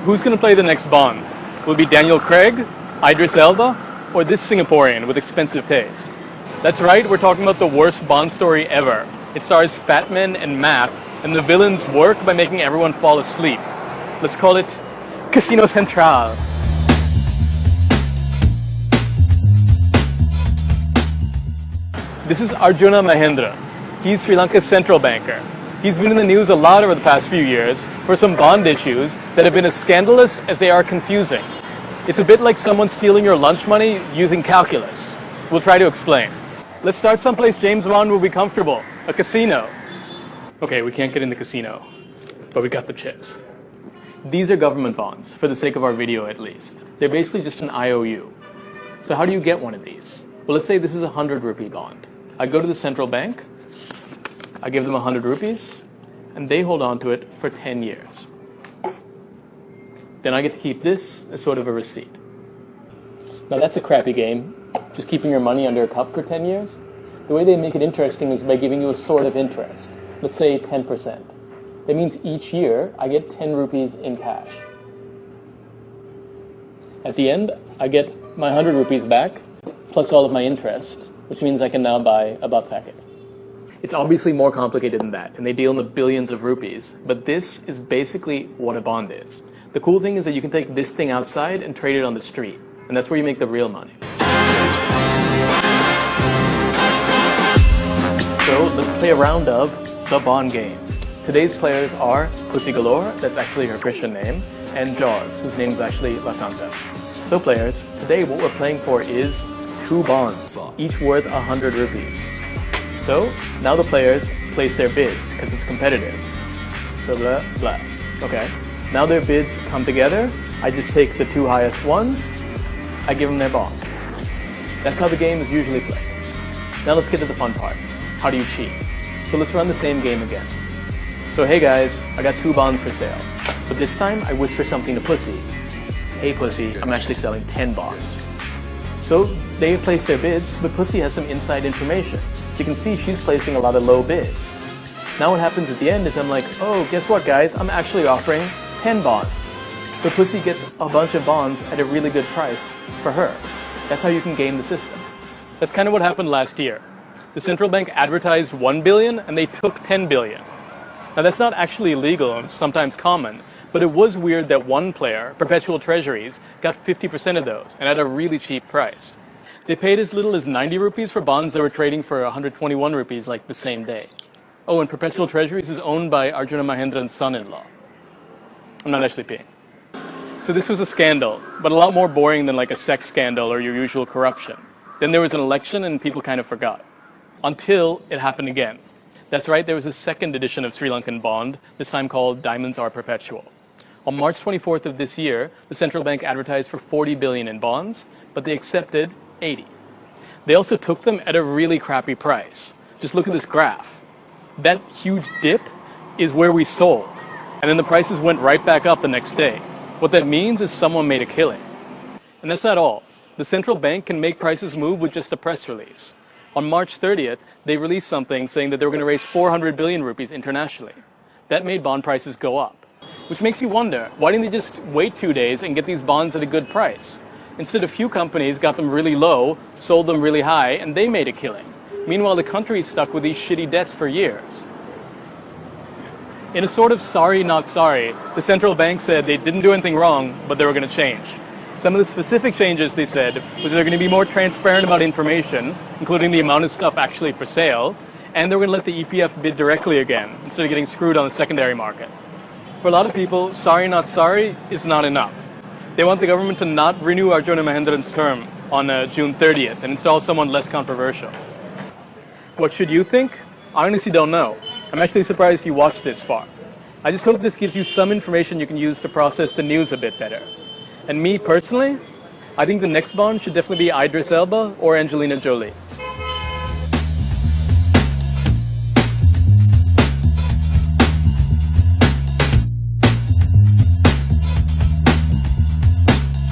Who's going to play the next Bond? Will it be Daniel Craig, Idris Elba, or this Singaporean with expensive taste? That's right, we're talking about the worst Bond story ever. It stars fat men and math, and the villains work by making everyone fall asleep. Let's call it Casino Central. This is Arjun Mahendran. He's Sri Lanka's central banker. He's been in the news a lot over the past few years for some bond issues that have been as scandalous as they are confusing. It's a bit like someone stealing your lunch money using calculus. We'll try to explain. Let's start someplace James Bond will be comfortable. A casino. Okay, we can't get in the casino, but we got the chips. These are government bonds, for the sake of our video at least. They're basically just an IOU. So how do you get one of these? Well, let's say this is a 100 rupee bond. I go to the central bank, I give them 100 rupees, and they hold on to it for 10 years. Then I get to keep this as sort of a receipt. Now that's a crappy game, just keeping your money under a cup for 10 years. The way they make it interesting is by giving you a sort of interest. Let's say 10%. That means each year I get 10 rupees in cash. At the end, I get my 100 rupees back, plus all of my interest, which means I can now buy a butt packet. It's obviously more complicated than that, and they deal in the billions of rupees, but this is basically what a bond is. The cool thing is that you can take this thing outside and trade it on the street, and that's where you make the real money. So let's play a round of the bond game. Today's players are Pussy Galore, that's actually her Christian name, and Jaws, whose name is actually La Santa. So players, today what we're playing for is 2 bonds, each worth 100 rupees. So, now the players place their bids, because it's competitive. So blah, blah. Okay. Now their bids come together, I just take the 2 highest ones, I give them their bond. That's how the game is usually played. Now let's get to the fun part. How do you cheat? So let's run the same game again. So hey guys, I got 2 bonds for sale. But this time I whisper something to Pussy. Hey Pussy, I'm actually selling 10 bonds. So they place their bids, but Pussy has some inside information. So you can see she's placing a lot of low bids. Now what happens at the end is I'm like, oh, guess what guys? I'm actually offering 10 bonds. So Pussy gets a bunch of bonds at a really good price for her. That's how you can game the system. That's kind of what happened last year. The central bank advertised 1 billion and they took 10 billion. Now that's not actually illegal and sometimes common, but it was weird that one player, Perpetual Treasuries, got 50% of those and at a really cheap price. They paid as little as 90 rupees for bonds that were trading for 121 rupees like the same day. Oh, and Perpetual Treasuries is owned by Arjun Mahendran's son-in-law. I'm not actually peeing. So this was a scandal, but a lot more boring than like a sex scandal or your usual corruption. Then there was an election and people kind of forgot. Until it happened again. That's right, there was a second edition of Sri Lankan bond, this time called Diamonds Are Perpetual. On March 24th of this year, the central bank advertised for 40 billion in bonds, but they accepted 80. They also took them at a really crappy price. Just look at this graph. That huge dip is where we sold, and then the prices went right back up the next day. What that means is someone made a killing. And that's not all. The central bank can make prices move with just a press release. On March 30th, they released something saying that they were going to raise 400 billion rupees internationally. That made bond prices go up. Which makes me wonder, why didn't they just wait 2 days and get these bonds at a good price? Instead, a few companies got them really low, sold them really high, and they made a killing. Meanwhile, the country is stuck with these shitty debts for years. In a sort of sorry, not sorry, the central bank said they didn't do anything wrong, but they were going to change. Some of the specific changes, they said, was they're going to be more transparent about information, including the amount of stuff actually for sale, and they were going to let the EPF bid directly again, instead of getting screwed on the secondary market. For a lot of people, sorry, not sorry is not enough. They want the government to not renew Arjun Mahendran's term on June 30th and install someone less controversial. What should you think? I honestly don't know. I'm actually surprised you watched this far. I just hope this gives you some information you can use to process the news a bit better. And me personally, I think the next Bond should definitely be Idris Elba or Angelina Jolie.